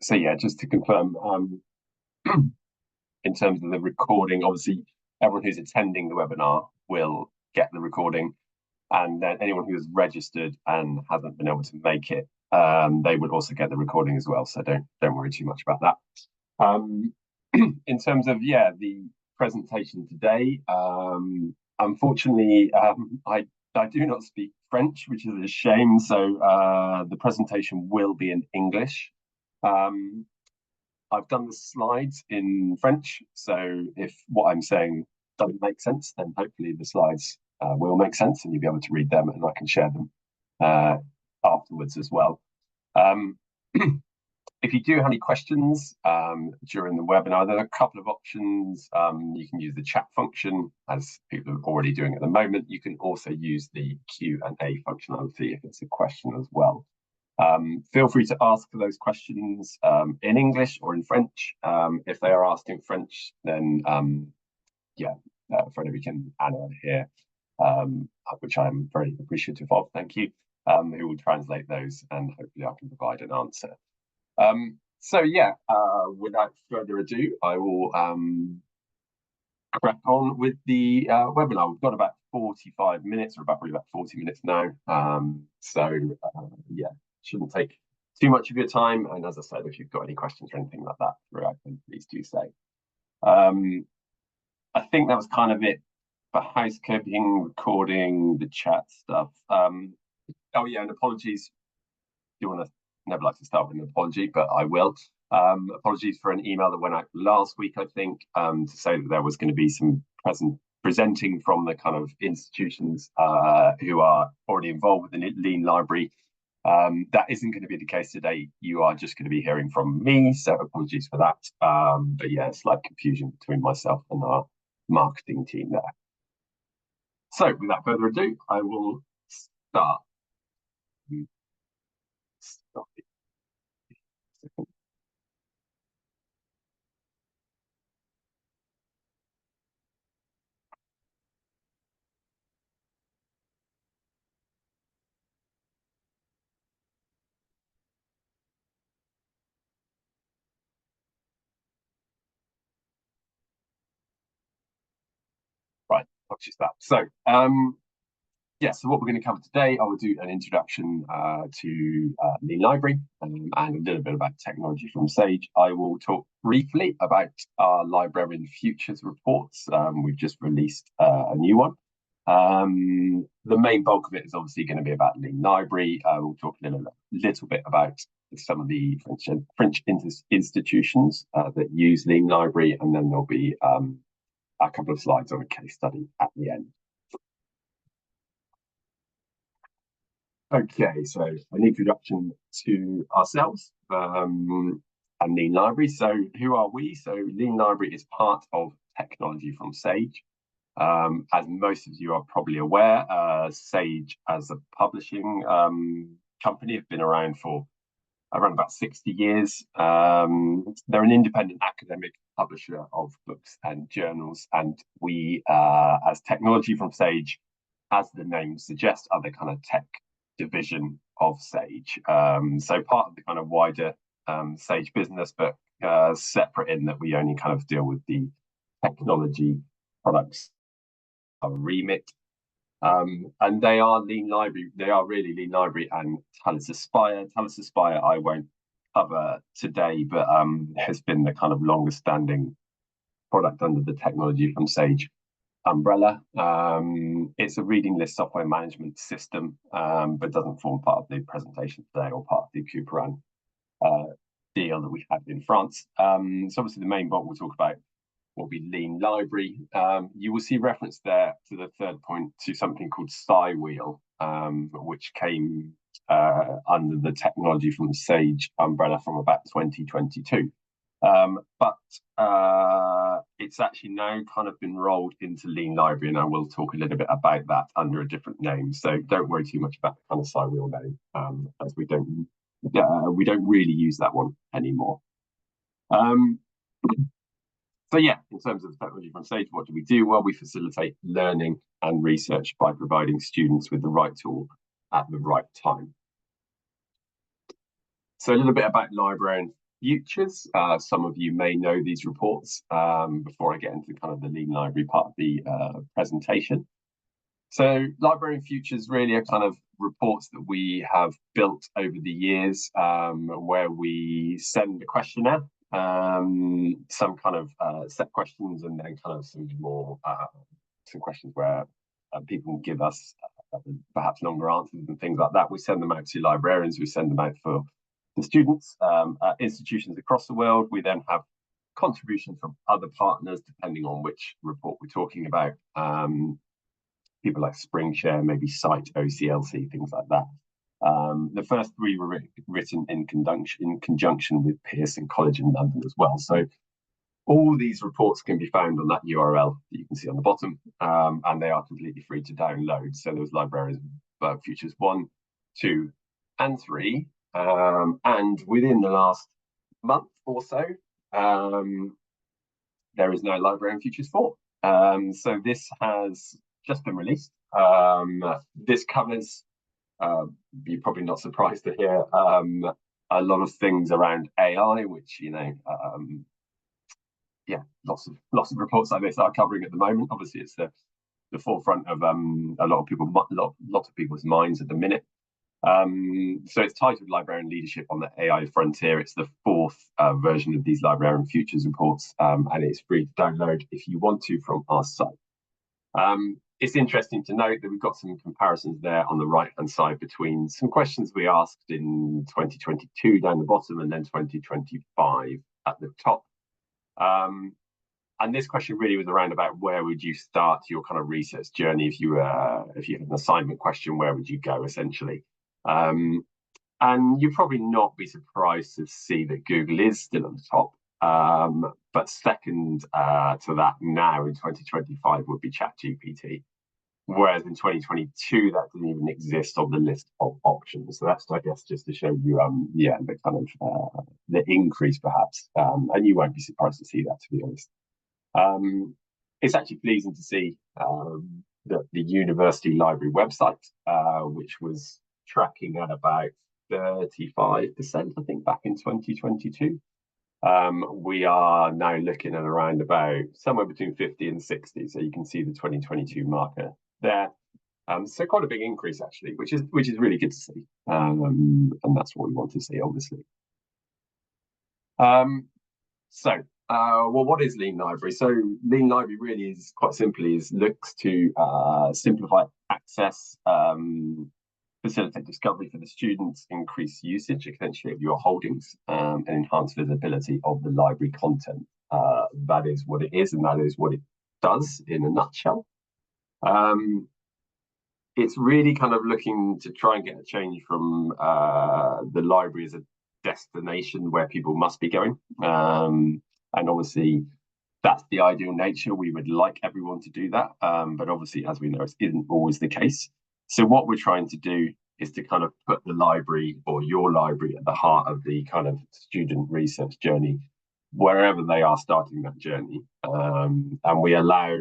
So yeah, just to confirm, in terms of the recording, obviously everyone who's attending the webinar will get the recording, and then anyone who has registered and hasn't been able to make it, they would also get the recording as well. So don't worry too much about that. In terms of the presentation today, unfortunately, I do not speak French, which is a shame. So the presentation will be in English. I've done the slides in French, so if what I'm saying doesn't make sense, then hopefully the slides will make sense and you'll be able to read them, and I can share them afterwards as well. If you do have any questions during the webinar, there are a couple of options. You can use the chat function, as people are already doing at the moment. You can also use the Q&A functionality if it's a question as well. Feel free to ask for those questions in English or in French. If they are asked in French, then Frederick and Anna here, which I'm very appreciative of, thank you, who will translate those, and hopefully I can provide an answer. Without further ado, I will crack on with the webinar. We've got about 45 minutes, or probably about 40 minutes now. Shouldn't take too much of your time. And as I said, if you've got any questions or anything like that throughout, then please do say. I think that was kind of it for housekeeping, recording, the chat stuff. And apologies. Never like to start with an apology, but I will. Apologies for an email that went out last week, I think, to say that there was going to be some presenting from the kind of institutions who are already involved with the Lean Library. That isn't going to be the case today. You are just going to be hearing from me, so apologies for that. But yeah, slight confusion between myself and our marketing team there. So without further ado, I will start. Right, watch that. So so what we're going to cover today, I will do an introduction to Lean Library and a little bit about technology from Sage. I will talk briefly about our Librarian Futures reports. We've just released a new one. The main bulk of it is obviously going to be about Lean Library. We'll talk a little bit about some of the French institutions that use Lean Library, and then there'll be a couple of slides on a case study at the end. Okay, so an introduction to ourselves and Lean Library. So who are we? So Lean Library is part of Technology from Sage. As most of you are probably aware, Sage as a publishing company have been around for around about 60 years. They're an independent academic publisher of books and journals, and we, as Technology from Sage, as the name suggests, are the kind of tech division of Sage. So part of the kind of wider Sage business, but separate in that we only kind of deal with the technology products remit. And they are Lean Library. They are really Lean Library and Talis Aspire. Talis Aspire I won't cover today, but has been the kind of longest standing product under the Technology from Sage umbrella. It's a reading list software management system, but doesn't form part of the presentation today or part of the Couperin deal that we had in France. So obviously the main bulk we'll talk about will be Lean Library. You will see reference there to the third point to something called Cywheel, which came under the Technology from Sage umbrella from about 2022. But it's actually now kind of been rolled into Lean Library, and I will talk a little bit about that under a different name. So don't worry too much about the kind of Cywheel name, as we don't really use that one anymore. So yeah, in terms of Technology from Sage, what do we do? Well, we facilitate learning and research by providing students with the right tool at the right time. So a little bit about Librarian Futures. Some of you may know these reports before I get into kind of the Lean Library part of the presentation. So Librarian Futures really are kind of reports that we have built over the years where we send a questionnaire, some kind of set questions, and then kind of some more some questions where people can give us perhaps longer answers and things like that. We send them out to librarians, we send them out for the students at institutions across the world. We then have contributions from other partners, depending on which report we're talking about. People like SpringShare, maybe Cite, OCLC, things like that. The first three were written in conjunction with Pearson College in London as well. So all these reports can be found on that URL that you can see on the bottom, and they are completely free to download. So those Librarian Futures 1, 2, and 3. And within the last month or so, there is now Librarian Futures 4. So this has just been released. This covers, you're probably not surprised to hear, a lot of things around AI, which, you know, yeah, lots of reports like this are covering at the moment. Obviously, it's the forefront of a lot of people's minds at the minute. So it's titled Librarian Leadership on the AI Frontier. It's the fourth version of these Librarian Futures reports, and it's free to download if you want to from our site. It's interesting to note that we've got some comparisons there on the right-hand side between some questions we asked in 2022 down the bottom and then 2025 at the top. And this question really was around about where would you start your kind of research journey if you had an assignment question, where would you go essentially? And you'd probably not be surprised to see that Google is still at the top. But second to that now in 2025 would be ChatGPT. Whereas in 2022, that didn't even exist on the list of options. So that's, I guess, just to show you, yeah, the kind of the increase perhaps. And you won't be surprised to see that, to be honest. It's actually pleasing to see that the university library website, which was tracking at about 35%, I think, back in 2022. We are now looking at around about somewhere between 50 and 60. So you can see the 2022 marker there. So quite a big increase actually, which is really good to see. And that's what we want to see, obviously. Well, what is Lean Library? So Lean Library really is quite simply looks to simplify access, facilitate discovery for the students, increase usage essentially of your holdings, and enhance visibility of the library content. That is what it is, and that is what it does in a nutshell. It's really kind of looking to try and get a change from the library as a destination where people must be going. And obviously, that's the ideal nature. We would like everyone to do that. But obviously, as we know, it isn't always the case. So what we're trying to do is to kind of put the library or your library at the heart of the kind of student research journey, wherever they are starting that journey. And we allow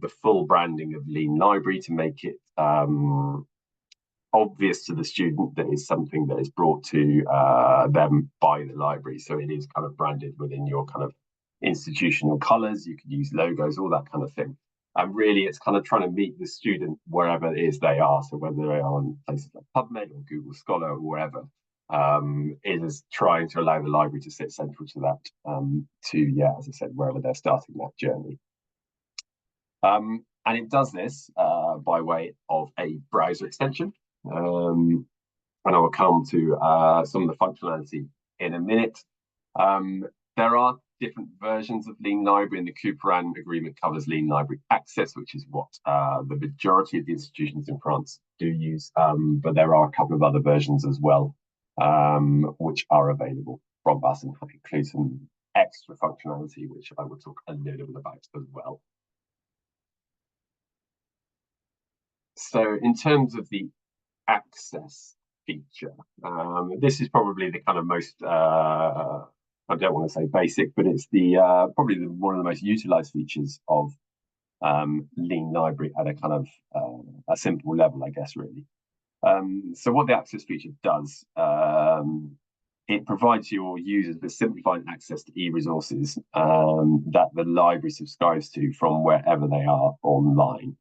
the full branding of Lean Library to make it obvious to the student that is something that is brought to them by the library. So it is kind of branded within your kind of institutional colours. You could use logos, all that kind of thing. And really, it's kind of trying to meet the student wherever it is they are. So whether they are on places like PubMed or Google Scholar or wherever, it is trying to allow the library to sit central to that, yeah, as I said, wherever they're starting that journey. And it does this by way of a browser extension. And I will come to some of the functionality in a minute. There are different versions of Lean Library, and the Couperin agreement covers Lean Library Access, which is what the majority of the institutions in France do use. But there are a couple of other versions as well, which are available from us and include some extra functionality, which I will talk a little bit about as well. So in terms of the access feature, this is probably the kind of most I don't want to say basic, but it's the probably one of the most utilized features of Lean Library at a kind of a simple level, I guess, really. So what the access feature does it provides your users with simplified access to e-resources that the library subscribes to from wherever they are online.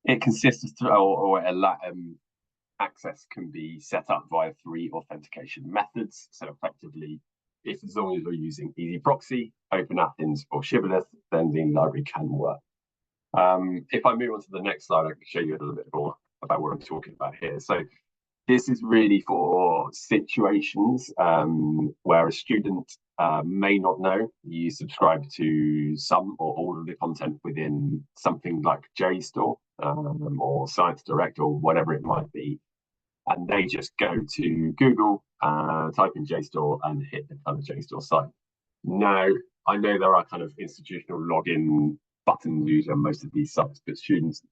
It consists of, access can be set up via 3 authentication methods. So effectively, as long as you're using Easy Proxy, Open Athens, or Shibboleth, then the library can work. If I move on to the next slide, I can show you a little bit more about what I'm talking about here. So this is really for situations where a student may not know you subscribe to some or all of the content within something like JSTOR or Science Direct or whatever it might be. And they just go to Google, type in JSTOR and hit the kind of JSTOR site. Now, I know there are kind of institutional login buttons used on most of these sites, but students,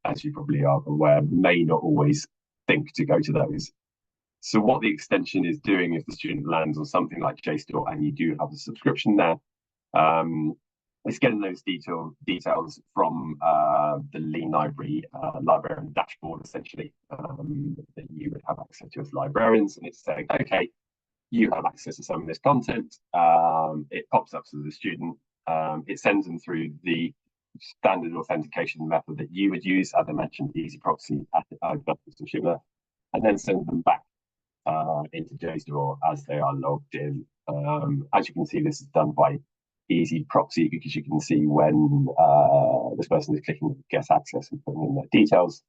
as you probably are aware, may not always think to go to those. So what the extension is doing if the student lands on something like JSTOR and you do have a subscription there, it's getting those details from the Lean Library librarian dashboard, essentially, that you would have access to as librarians. And it's saying, okay, you have access to some of this content. It pops up to the student. It sends them through the standard authentication method that you would use, as I mentioned, Easy Proxy, and then send them back into JSTOR as they are logged in. As you can see, this is done by Easy Proxy because you can see when this person is clicking get access and putting in their details,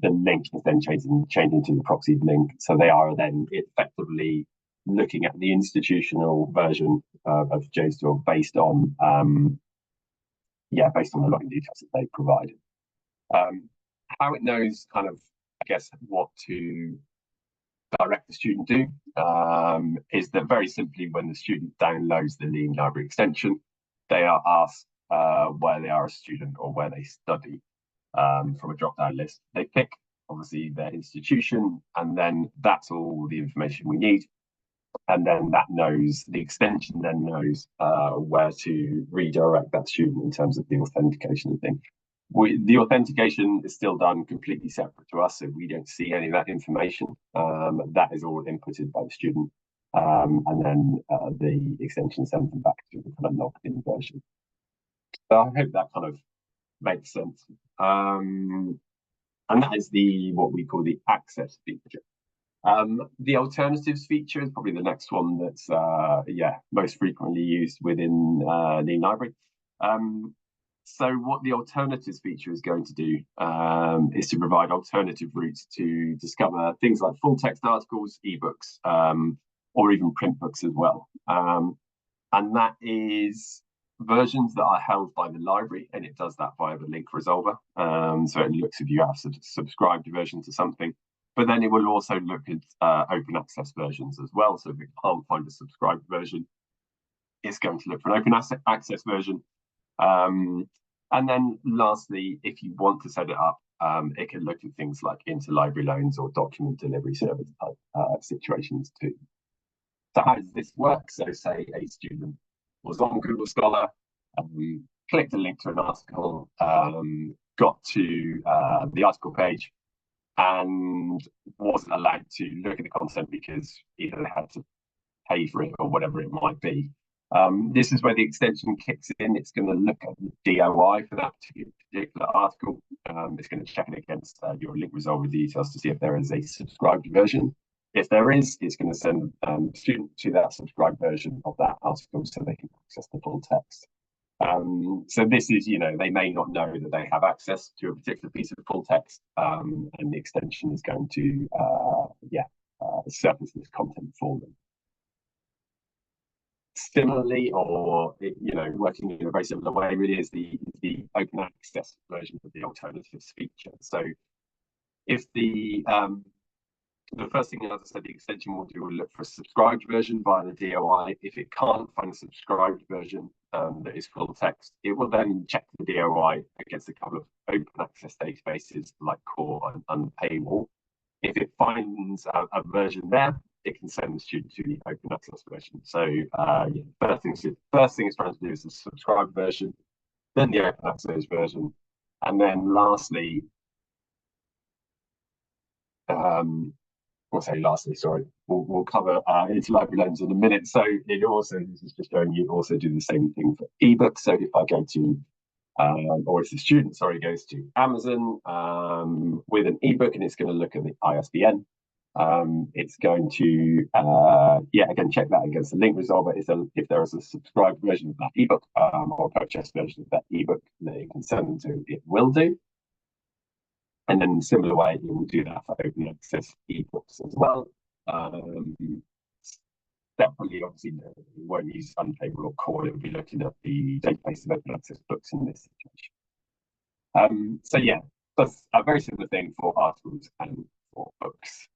the link is then changing to the proxy link. So they are then effectively looking at the institutional version of JSTOR based on the login details that they provided. How it knows kind of, I guess, what to direct the student to is that very simply when the student downloads the Lean Library extension, they are asked where they are a student or where they study from a drop-down list. They pick, obviously, their institution, and then that's all the information we need. And then the extension then knows where to redirect that student in terms of the authentication and thing. The authentication is still done completely separate to us, so we don't see any of that information. That is all inputted by the student, and then the extension sends them back to the kind of logged-in version. So I hope that kind of makes sense. And that is what we call the access feature. The alternatives feature is probably the next one that's most frequently used within Lean Library. So what the alternatives feature is going to do is to provide alternative routes to discover things like full text articles, ebooks, or even print books as well. And that is versions that are held by the library, and it does that via the link resolver. So it looks if you have subscribed a version to something, but then it will also look at open access versions as well. So if it can't find a subscribed version, it's going to look for an open access version. And then lastly, if you want to set it up, it can look at things like interlibrary loans or document delivery service type situations too. So how does this work? So say a student was on Google Scholar, clicked a link to an article, got to the article page, and wasn't allowed to look at the content because either they had to pay for it or whatever it might be. This is where the extension kicks in. It's going to look at the DOI for that particular article. It's going to check it against your link resolver details to see if there is a subscribed version. If there is, it's going to send the student to that subscribed version of that article so they can access the full text. So this is, they may not know that they have access to a particular piece of full text, and the extension is going to, surface this content for them. Similarly, or working in a very similar way, really is the open access version of the alternatives feature. So if the first thing, as I said, the extension will do will look for a subscribed version via the DOI. If it can't find a subscribed version that is full text, it will then check the DOI against a couple of open access databases like Core and Paywall. If it finds a version there, it can send the student to the open access version. So first thing it's trying to do is the subscribed version, then the open access version, and then lastly, lastly, sorry, we'll cover interlibrary loans in a minute. So this is just showing you also do the same thing for ebooks. So if I go to or if the student, goes to Amazon with an ebook and it's going to look at the ISBN, it's going to, again, check that against the link resolver. If there is a subscribed version of that ebook or a purchased version of that ebook that it can send them to, it will do. And then in a similar way, it will do that for open access ebooks as well. Separately, obviously, it won't use Untable or Core. It will be looking at the database of open access books in this situation. That's a very similar thing for articles and for books.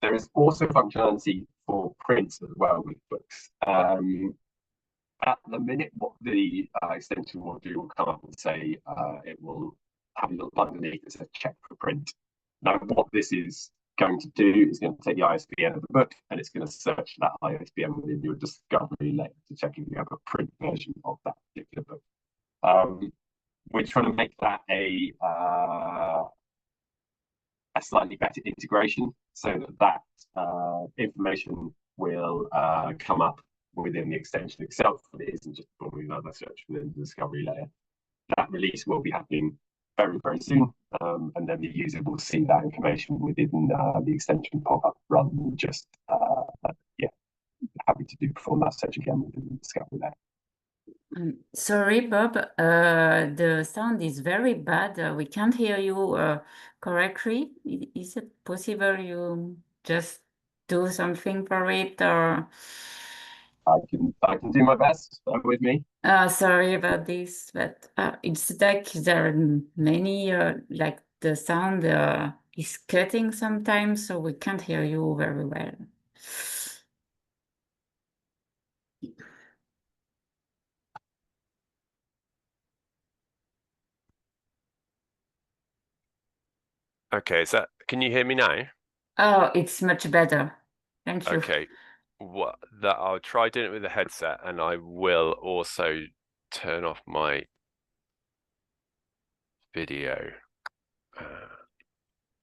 There is also functionality for print as well with books. At the minute, what the extension will do will come up and say it will have a little underneath that says check for print. Now, what this is going to do is going to take the ISBN of the book and it's going to search that ISBN within your discovery layer to check if you have a print version of that particular book. We're trying to make that a slightly better integration so that information will come up within the extension itself, but it isn't just forming another search within the discovery layer. That release will be happening very, very soon, and then the user will see that information within the extension pop-up rather than just having to perform that search again within the discovery layer. Sorry, Bob, the sound is very bad. We can't hear you correctly. Is it possible you just do something for it, or? I can do my best. Bear with me. Sorry about this, but it's like there are many, like the sound is cutting sometimes, so we can't hear you very well. Okay, can you hear me now? Oh, it's much better. Thank you. Okay, I'll try doing it with the headset, and I will also turn off my video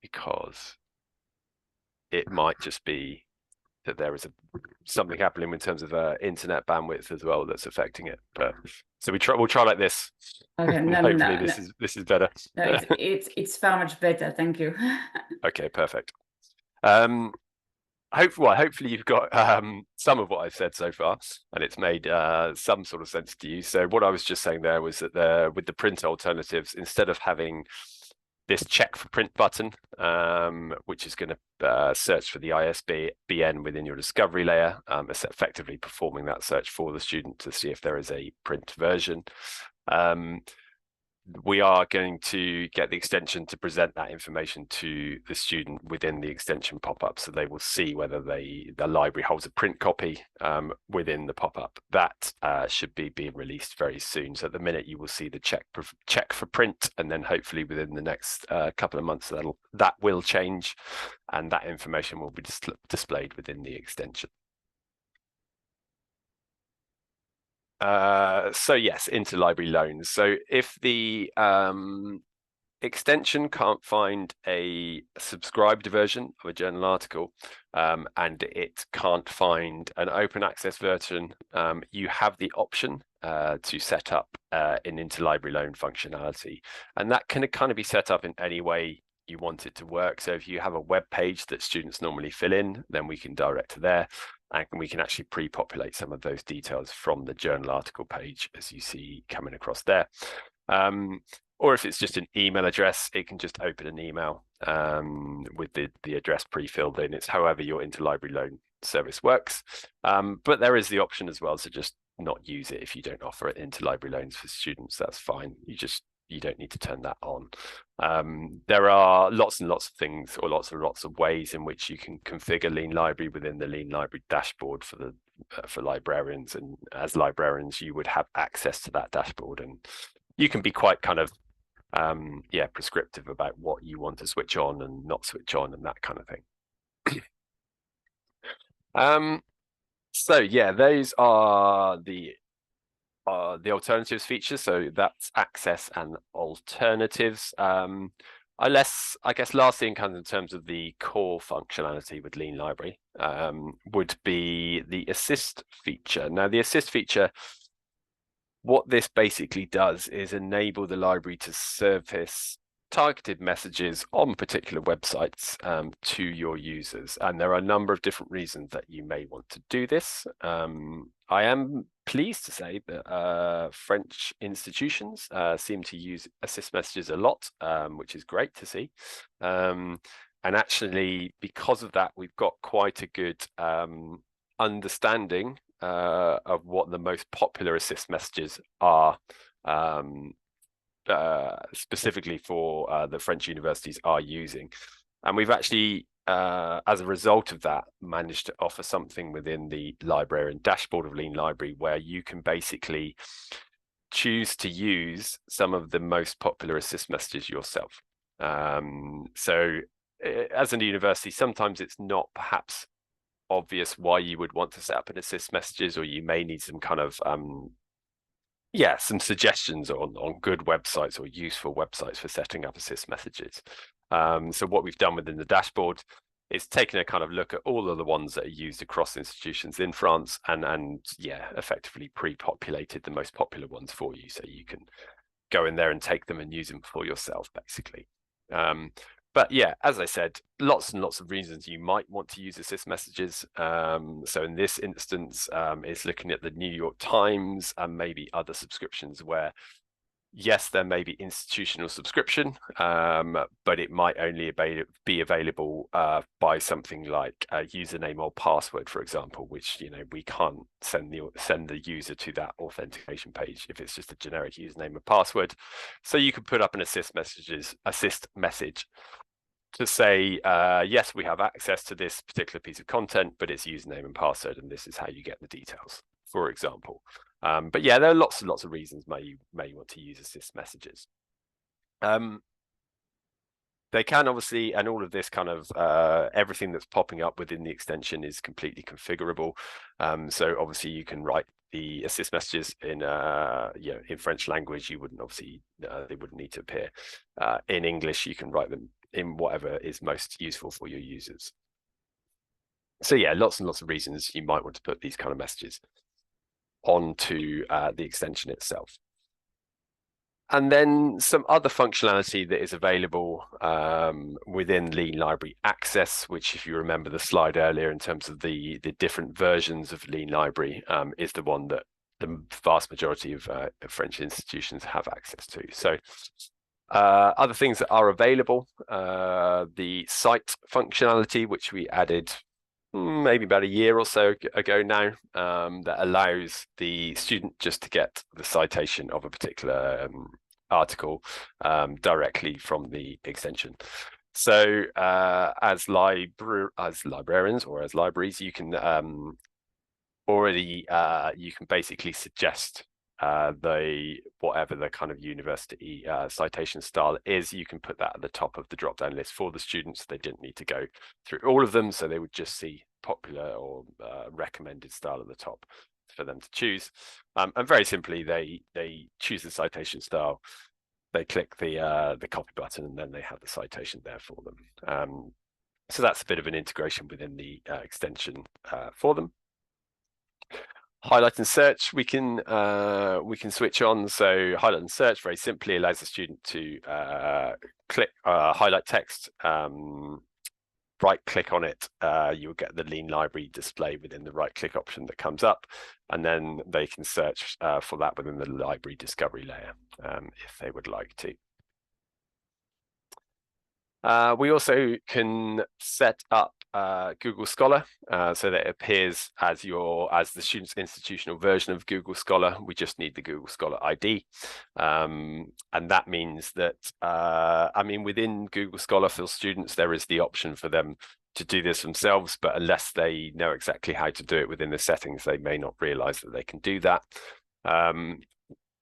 because it might just be that there is something happening in terms of internet bandwidth as well that's affecting it. But so we'll try like this. Okay, hopefully this is better. No, it's far much better. Thank you. Okay, perfect. Hopefully you've got some of what I've said so far, and it's made some sort of sense to you. So what I was just saying there was that with the print alternatives, instead of having this check for print button, which is going to search for the ISBN within your discovery layer, it's effectively performing that search for the student to see if there is a print version. We are going to get the extension to present that information to the student within the extension pop-up, so they will see whether the library holds a print copy within the pop-up. That should be being released very soon. So at the minute you will see the check for print, and then hopefully within the next couple of months that will change, and that information will be displayed within the extension. So yes, interlibrary loans. So if the extension can't find a subscribed version of a journal article, and it can't find an open access version, you have the option to set up an interlibrary loan functionality, and that can kind of be set up in any way you want it to work. So if you have a web page that students normally fill in, then we can direct to there, and we can actually pre-populate some of those details from the journal article page, as you see coming across there. Or if it's just an email address, it can just open an email with the address pre-filled in. It's however your interlibrary loan service works. But there is the option as well to just not use it if you don't offer interlibrary loans for students. That's fine. You don't need to turn that on. There are lots and lots of things, or lots of ways in which you can configure Lean Library within the Lean Library dashboard for librarians, and as librarians you would have access to that dashboard, and you can be quite kind of prescriptive about what you want to switch on and not switch on and that kind of thing. So yeah, those are the alternatives features. So that's access and alternatives. I guess last thing kind of in terms of the core functionality with Lean Library would be the assist feature. Now, the assist feature, what this basically does is enable the library to surface targeted messages on particular websites to your users. And there are a number of different reasons that you may want to do this. I am pleased to say that French institutions seem to use assist messages a lot, which is great to see. And actually, because of that, we've got quite a good understanding of what the most popular assist messages are, specifically for the French universities are using. And we've actually, as a result of that, managed to offer something within the librarian dashboard of Lean Library where you can basically choose to use some of the most popular assist messages yourself. So as a university, sometimes it's not perhaps obvious why you would want to set up an assist messages, or you may need some kind of some suggestions on good websites or useful websites for setting up assist messages. So what we've done within the dashboard is taken a kind of look at all of the ones that are used across institutions in France and effectively pre-populated the most popular ones for you, so you can go in there and take them and use them for yourself, basically. But yeah, as I said, lots and lots of reasons you might want to use assist messages. So in this instance, it's looking at the New York Times and maybe other subscriptions where, yes, there may be institutional subscription, but it might only be available by something like a username or password, for example, which, you know, we can't send the user to that authentication page if it's just a generic username or password. So you can put up an assist message to say, yes, we have access to this particular piece of content, but it's username and password, and this is how you get the details, for example. But yeah, there are lots and lots of reasons you may want to use assist messages. They can obviously, and all of this kind of everything that's popping up within the extension is completely configurable. So obviously you can write the assist messages in in French language. You wouldn't obviously they wouldn't need to appear in English. You can write them in whatever is most useful for your users. So yeah, lots and lots of reasons you might want to put these kind of messages onto the extension itself. And then some other functionality that is available within Lean Library Access, which, if you remember the slide earlier in terms of the different versions of Lean Library, is the one that the vast majority of French institutions have access to. So other things that are available, the site functionality, which we added maybe about a year or so ago now, that allows the student just to get the citation of a particular article directly from the extension. So as librarians or as libraries, you can you can basically suggest whatever the kind of university citation style is. You can put that at the top of the drop-down list for the students. They didn't need to go through all of them, so they would just see popular or recommended style at the top for them to choose. And very simply, they choose the citation style, they click the copy button, and then they have the citation there for them. So that's a bit of an integration within the extension for them. Highlight and search, we can switch on. So highlight and search very simply allows the student to click highlight text, right click on it. You'll get the Lean Library display within the right click option that comes up, and then they can search for that within the library discovery layer if they would like to. We also can set up Google Scholar so that it appears as the student's institutional version of Google Scholar. We just need the Google Scholar ID, and that means that within Google Scholar for students there is the option for them to do this themselves, but unless they know exactly how to do it within the settings, they may not realize that they can do that.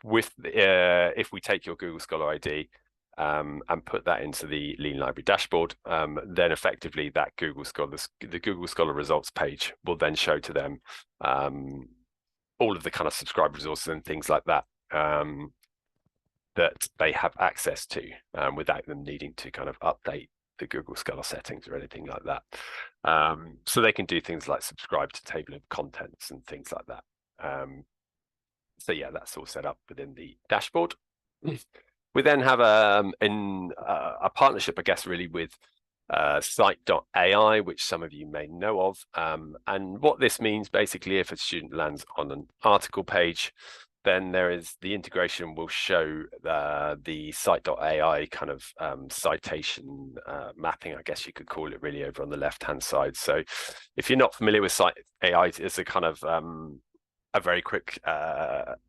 If we take your Google Scholar ID and put that into the Lean Library dashboard, then effectively that the Google Scholar results page will then show to them all of the kind of subscribed resources and things like that. that they have access to without them needing to kind of update the Google Scholar settings or anything like that. So they can do things like subscribe to table of contents and things like that. So yeah, that's all set up within the dashboard. We then have a partnership, I guess, really with Site.ai, which some of you may know of. And what this means, basically, if a student lands on an article page, then there is the integration will show the Site.ai kind of citation mapping, I guess you could call it, really, over on the left-hand side. So if you're not familiar with Site.ai, it's a kind of a very quick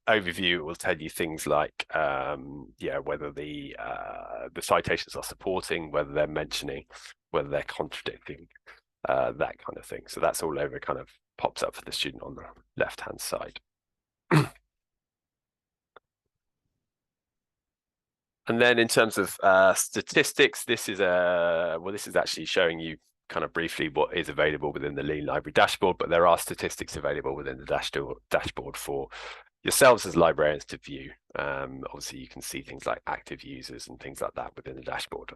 overview. It will tell you things like, yeah, whether the citations are supporting, whether they're mentioning, whether they're contradicting, that kind of thing. So that's all over, kind of pops up for the student on the left-hand side. And then in terms of statistics, this is actually showing you kind of briefly what is available within the Lean Library dashboard, but there are statistics available within the dashboard for yourselves as librarians to view. Obviously, you can see things like active users and things like that within the dashboard.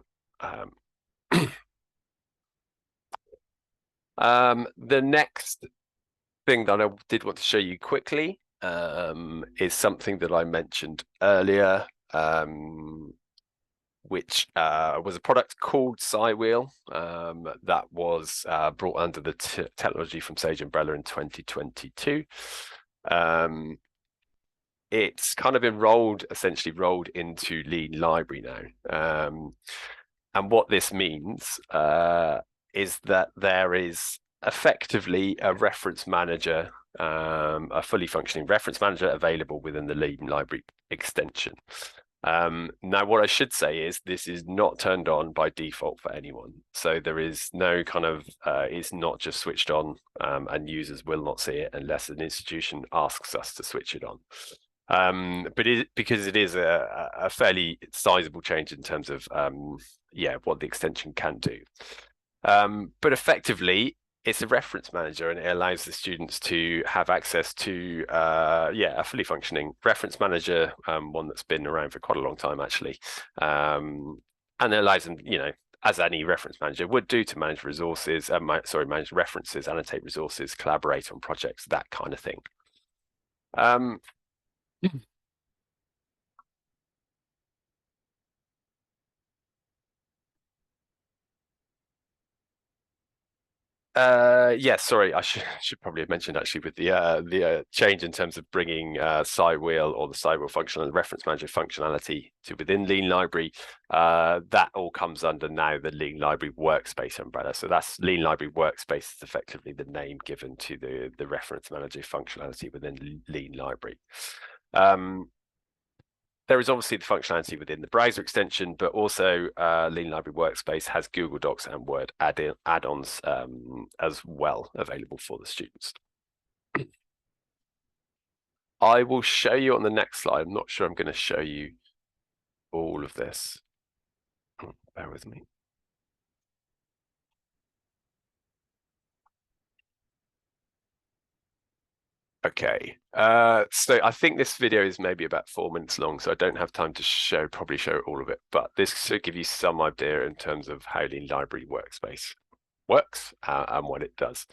The next thing that I did want to show you quickly is something that I mentioned earlier, which was a product called SciWheel that was brought under the Technology from Sage umbrella in 2022. It's kind of essentially rolled into Lean Library now. And what this means is that there is effectively a reference manager, a fully functioning reference manager available within the Lean Library extension. Now, what I should say is this is not turned on by default for anyone. So there is no kind of, it's not just switched on, and users will not see it unless an institution asks us to switch it on. But because it is a fairly sizable change in terms of, yeah, what the extension can do. But effectively, it's a reference manager, and it allows the students to have access to, yeah, a fully functioning reference manager, one that's been around for quite a long time, actually. And it allows them, you know, as any reference manager would do, to manage resources, manage references, annotate resources, collaborate on projects, that kind of thing. Yeah, sorry, I should probably have mentioned, actually, with the change in terms of bringing SciWheel or the SciWheel functional reference manager functionality to within Lean Library, that all comes under now the Lean Library Workspace umbrella. So that's Lean Library Workspace is effectively the name given to the reference manager functionality within Lean Library. There is obviously the functionality within the browser extension, but also Lean Library Workspace has Google Docs and Word add-ons as well available for the students. I will show you on the next slide. I'm not sure I'm going to show you all of this. Bear with me. Okay, so I think this video is maybe about 4 minutes long, so I don't have time to probably show all of it, but this should give you some idea in terms of how Lean Library Workspace works and what it does.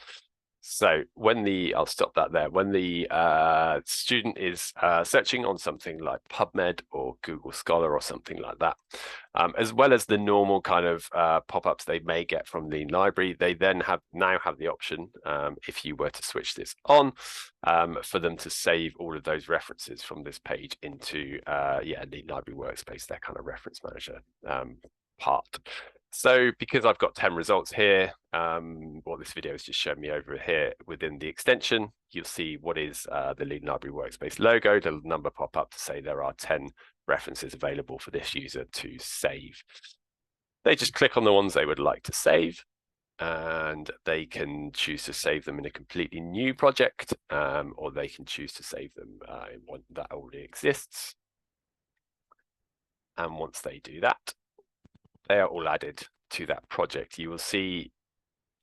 So I'll stop that there. When the student is searching on something like PubMed or Google Scholar or something like that, as well as the normal kind of pop-ups they may get from Lean Library, they then now have the option, if you were to switch this on, for them to save all of those references from this page into yeah, Lean Library Workspace, their kind of reference manager part. So because I've got 10 results here, what this video has just shown me over here within the extension, you'll see what is the Lean Library Workspace logo, the number pop up to say there are 10 references available for this user to save. They just click on the ones they would like to save, and they can choose to save them in a completely new project, or they can choose to save them in one that already exists. And once they do that, they are all added to that project. You will see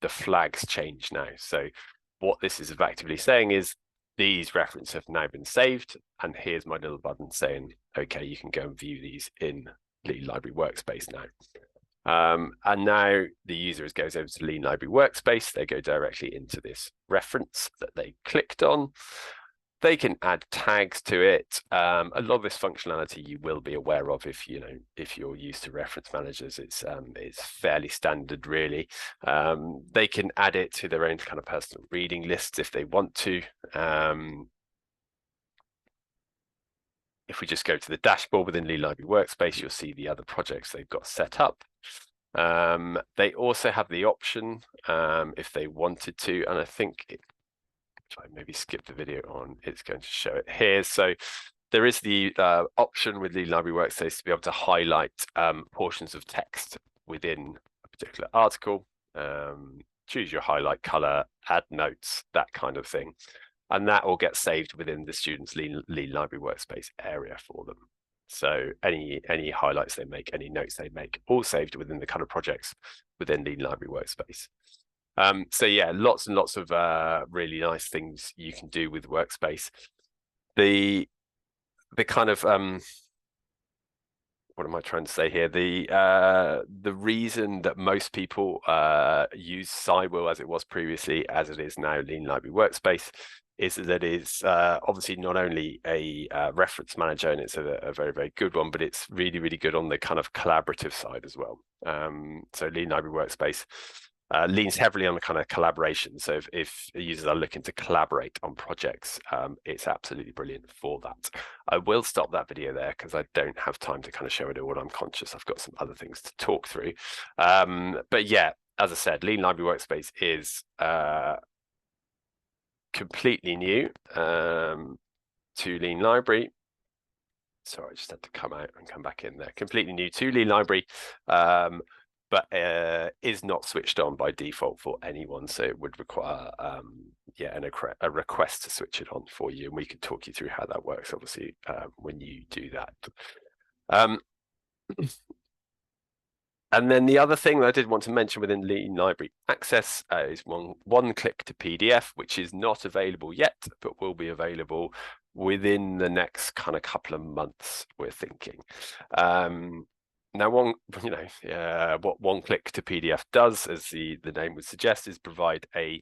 the flags change now. So what this is effectively saying is these references have now been saved, and here's my little button saying, okay, you can go and view these in Lean Library Workspace now. And now the user goes over to Lean Library Workspace. They go directly into this reference that they clicked on. They can add tags to it. A lot of this functionality you will be aware of if you're used to reference managers. It's fairly standard, really. They can add it to their own kind of personal reading lists if they want to. If we just go to the dashboard within Lean Library Workspace, you'll see the other projects they've got set up. They also have the option, if they wanted to, and I think if I maybe skip the video on, it's going to show it here. So there is the option with Lean Library Workspace to be able to highlight portions of text within a particular article, choose your highlight color, add notes, that kind of thing. And that will get saved within the students' Lean Library Workspace area for them. So any highlights they make, any notes they make, all saved within the kind of projects within Lean Library Workspace. So yeah, lots and lots of really nice things you can do with Workspace. The kind of what am I trying to say here? The reason that most people use Cywheel as it was previously, as it is now Lean Library Workspace, is that it's obviously not only a reference manager, and it's a very, very good one, but it's really, really good on the kind of collaborative side as well. So Lean Library Workspace leans heavily on the kind of collaboration. So if users are looking to collaborate on projects, it's absolutely brilliant for that. I will stop that video there because I don't have time to kind of show it all. I'm conscious I've got some other things to talk through. But yeah, as I said, Lean Library Workspace is completely new to Lean Library. Sorry, I just had to come out and come back in there. Completely new to Lean Library, but is not switched on by default for anyone. So it would require a request to switch it on for you. And we can talk you through how that works, obviously, when you do that. And then the other thing that I did want to mention within Lean Library Access is one click to PDF, which is not available yet, but will be available within the next kind of couple of months, we're thinking. Now, what one click to PDF does, as the name would suggest, is provide a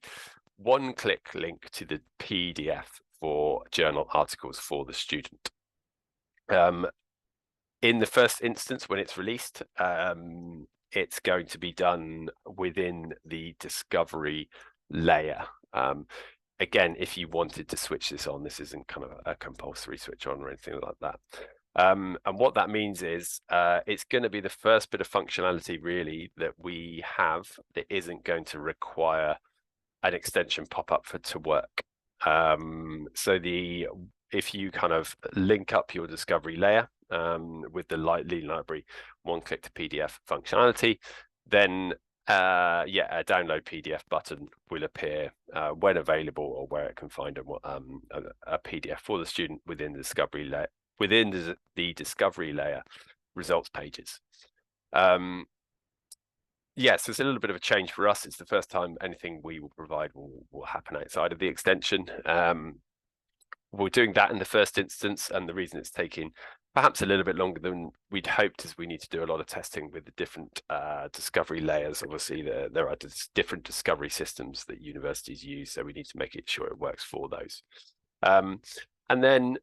one-click link to the PDF for journal articles for the student. In the first instance, when it's released, it's going to be done within the discovery layer. Again, if you wanted to switch this on, this isn't kind of a compulsory switch on or anything like that. And what that means is it's going to be the first bit of functionality really that we have that isn't going to require an extension pop up for it to work. So if you kind of link up your discovery layer with the Lean Library one-click to PDF functionality, then a download PDF button will appear when available, or where it can find a PDF for the student within the discovery layer, within the discovery layer results pages. Yes, it's a little bit of a change for us. It's the first time anything we will provide will happen outside of the extension. We're doing that in the first instance, and the reason it's taking perhaps a little bit longer than we'd hoped is we need to do a lot of testing with the different discovery layers. Obviously, there are different discovery systems that universities use, so we need to make sure it works for those. And then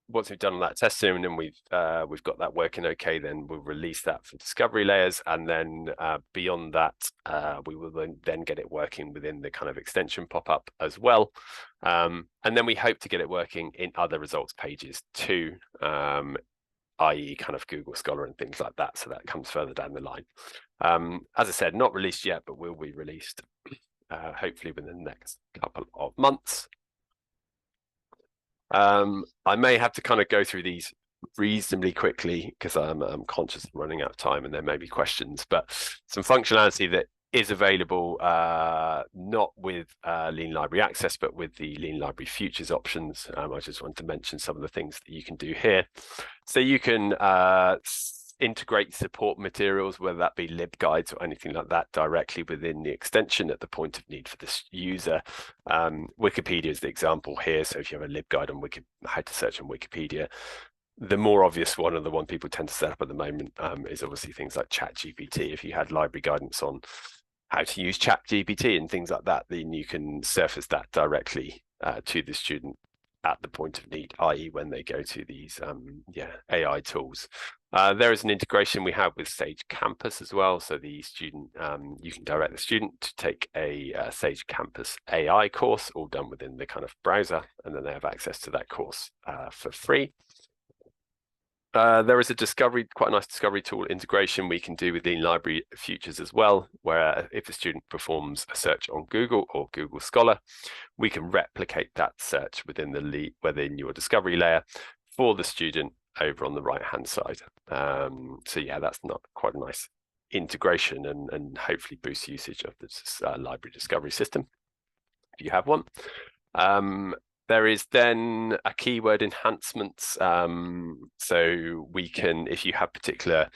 once we've done all that testing and then we've got that working okay, then we'll release that for discovery layers, and then beyond that we will then get it working within the kind of extension pop-up as well, and then we hope to get it working in other results pages too, i.e. kind of Google Scholar and things like that, so that comes further down the line. As I said, not released yet, but will be released hopefully within the next couple of months. I may have to kind of go through these reasonably quickly because I'm conscious of running out of time and there may be questions, but some functionality that is available not with Lean Library Access, but with the Lean Library Futures options. I just want to mention some of the things that you can do here. So you can integrate support materials, whether that be libguides or anything like that, directly within the extension at the point of need for this user. Wikipedia is the example here. So if you have a libguide on how to search on Wikipedia, the more obvious one, and the one people tend to set up at the moment, is obviously things like ChatGPT. If you had library guidance on how to use ChatGPT and things like that, then you can surface that directly to the student at the point of need, i.e. when they go to these AI tools. There is an integration we have with Sage Campus as well. So the student, you can direct the student to take a Sage Campus AI course, all done within the kind of browser, and then they have access to that course for free. There is quite a nice discovery tool integration we can do with Lean Library Futures as well, where if a student performs a search on Google or Google Scholar, we can replicate that search within your discovery layer for the student over on the right-hand side. So yeah, that's not quite a nice integration, and hopefully boosts usage of this library discovery system if you have one. There is then a keyword enhancements. So we can, if you have particular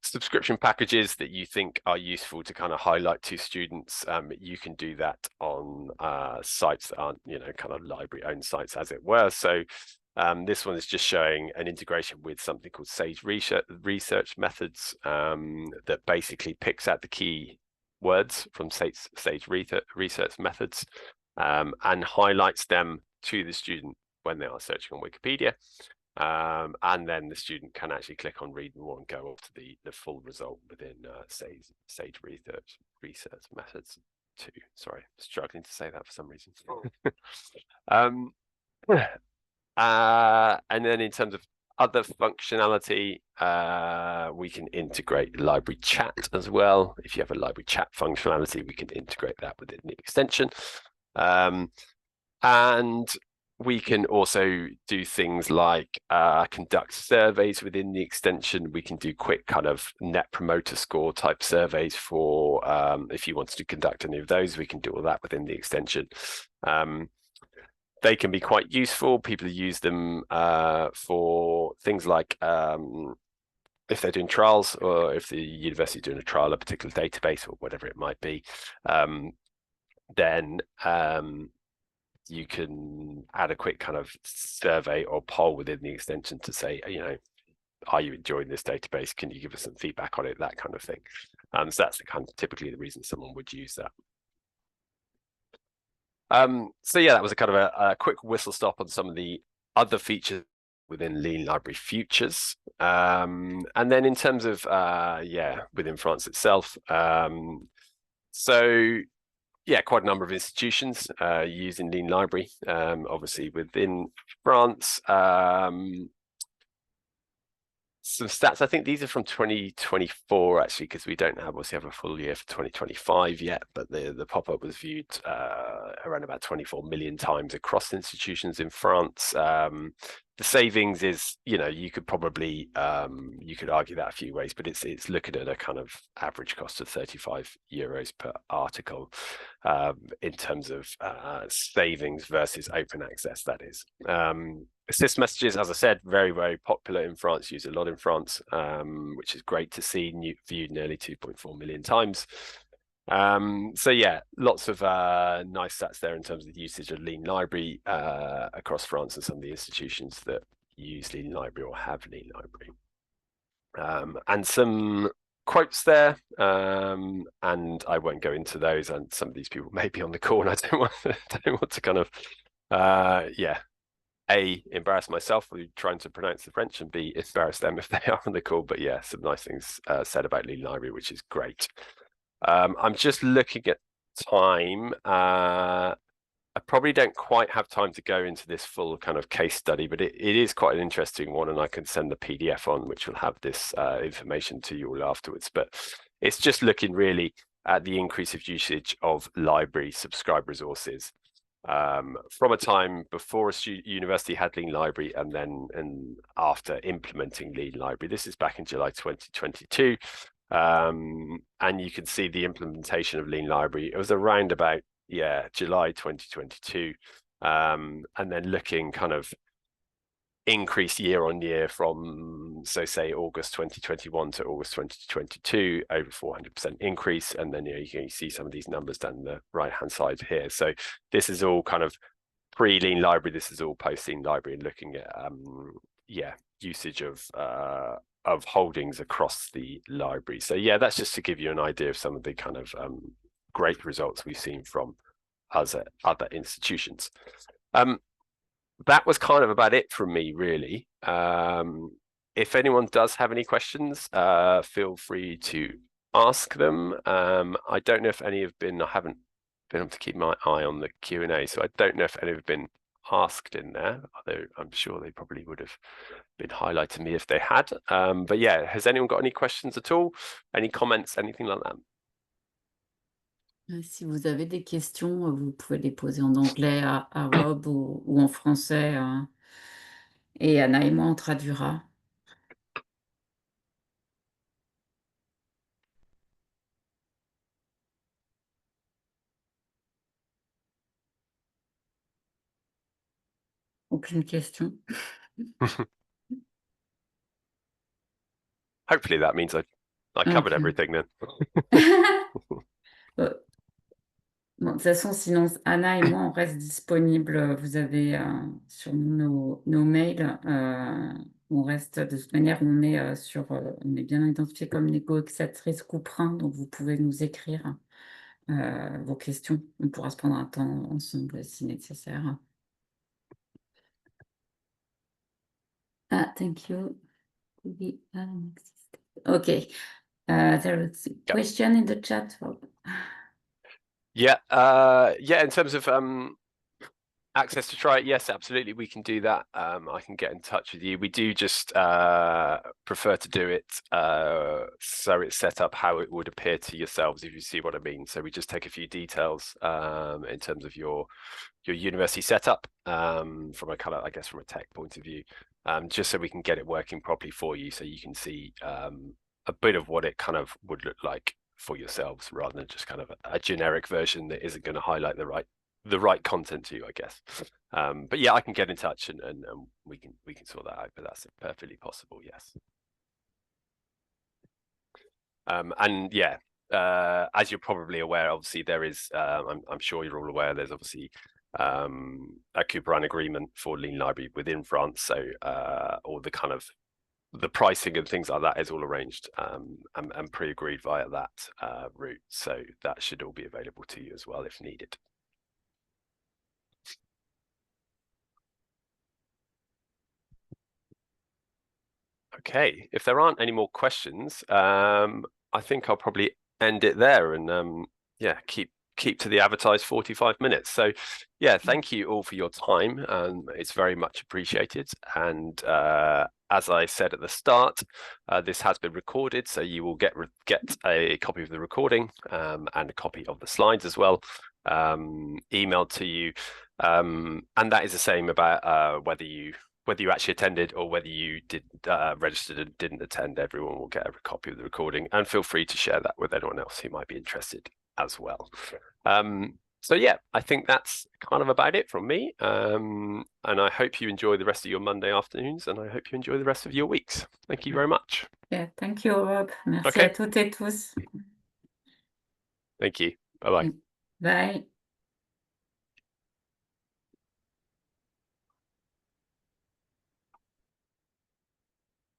subscription packages that you think are useful to kind of highlight to students, you can do that on sites that aren't, kind of library owned sites, as it were. So this one is just showing an integration with something called Sage Research Methods that basically picks out the key words from Sage Research Methods and highlights them to the student when they are searching on Wikipedia. And then the student can actually click on read more and go up to the full result within Sage Research Methods 2. Sorry, struggling to say that for some reason. And then in terms of other functionality, we can integrate library chat as well. If you have a library chat functionality, we can integrate that within the extension. And we can also do things like conduct surveys within the extension. We can do quick kind of net promoter score type surveys for if you wanted to conduct any of those, we can do all that within the extension. They can be quite useful. People use them for things like if they're doing trials, or if the university is doing a trial of a particular database or whatever it might be, then you can add a quick kind of survey or poll within the extension to say, are you enjoying this database? Can you give us some feedback on it? That kind of thing. So that's typically the reason someone would use that. So yeah, that was a kind of a quick whistle stop on some of the other features within Lean Library Futures. And then in terms of, within France itself, so yeah, quite a number of institutions using Lean Library. Obviously within France, some stats. I think these are from 2024 actually, because we don't obviously have a full year for 2025 yet, but the pop-up was viewed around about 24 million times across institutions in France. The savings is, you could probably you could argue that a few ways, but it's looking at a kind of average cost of 35 euros per article in terms of savings versus open access, that is. Assist messages, as I said, very, very popular in France, used a lot in France, which is great to see, viewed nearly 2.4 million times. So yeah, lots of nice stats there in terms of the usage of Lean Library across France and some of the institutions that use Lean Library or have Lean Library. And some quotes there, and I won't go into those, and some of these people may be on the call and I don't want to kind of A, embarrass myself with trying to pronounce the French, and B, embarrass them if they are on the call. But yeah, some nice things said about Lean Library, which is great. I'm just looking at time. I probably don't quite have time to go into this full kind of case study, but it is quite an interesting one, and I can send the PDF on, which will have this information to you all afterwards. But it's just looking really at the increase of usage of library subscribed resources from a time before a university had Lean Library and after implementing Lean Library. This is back in July 2022. And you can see the implementation of Lean Library. It was around about, July 2022. And then looking kind of increase year on year from, so say August 2021 to August 2022, over 400% increase. And then you can see some of these numbers down the right hand side here. So this is all kind of pre-Lean Library. This is all post-Lean Library, and looking at usage of holdings across the library. So yeah, that's just to give you an idea of some of the kind of great results we've seen from other institutions. That was kind of about it from me, really. If anyone does have any questions, feel free to ask them. I don't know if any have been, I haven't been able to keep my eye on the Q&A, so I don't know if any have been asked in there, although I'm sure they probably would have been highlighted to me if they had. But yeah, has anyone got any questions at all? Any comments, anything like that? Si vous avez des questions, vous pouvez les poser en anglais à Rob ou en français, et Anna et moi, on traduira. Aucune question. Hopefully that means I covered everything then. Bon, de toute façon, sinon, Anna et moi, on reste disponibles. Vous avez sur nos mails. On reste, de toute manière, on est bien identifié comme négociatrice Couperin, donc vous pouvez nous écrire vos questions. On pourra se prendre un temps ensemble si nécessaire. Thank you. Okay. There is a question in the chat. Yeah, in terms of access to try it, yes, absolutely, we can do that. I can get in touch with you. We do just prefer to do it so it's set up how it would appear to yourselves, if you see what I mean. So we just take a few details in terms of your university setup from a kind of, I guess, from a tech point of view, just so we can get it working properly for you, so you can see a bit of what it kind of would look like for yourselves, rather than just kind of a generic version that isn't going to highlight the right content to you, I guess. But yeah, I can get in touch and we can sort that out, but that's perfectly possible, yes. And yeah, as you're probably aware, obviously there is, I'm sure you're all aware, there's obviously a Couperin agreement for Lean Library within France. So all the kind of the pricing and things like that is all arranged and pre-agreed via that route. So that should all be available to you as well if needed. Okay, if there aren't any more questions, I think I'll probably end it there and yeah, keep to the advertised 45 minutes. So yeah, thank you all for your time. It's very much appreciated. And as I said at the start, this has been recorded, so you will get a copy of the recording and a copy of the slides as well, emailed to you. And that is the same about whether you actually attended or whether you did registered and didn't attend. Everyone will get a copy of the recording, and feel free to share that with anyone else who might be interested as well. So yeah, I think that's kind of about it from me. And I hope you enjoy the rest of your Monday afternoons, and I hope you enjoy the rest of your weeks. Thank you very much. Yeah, thank you, Rob. Merci Okay. à toutes et tous. Thank you. Bye-bye. Bye.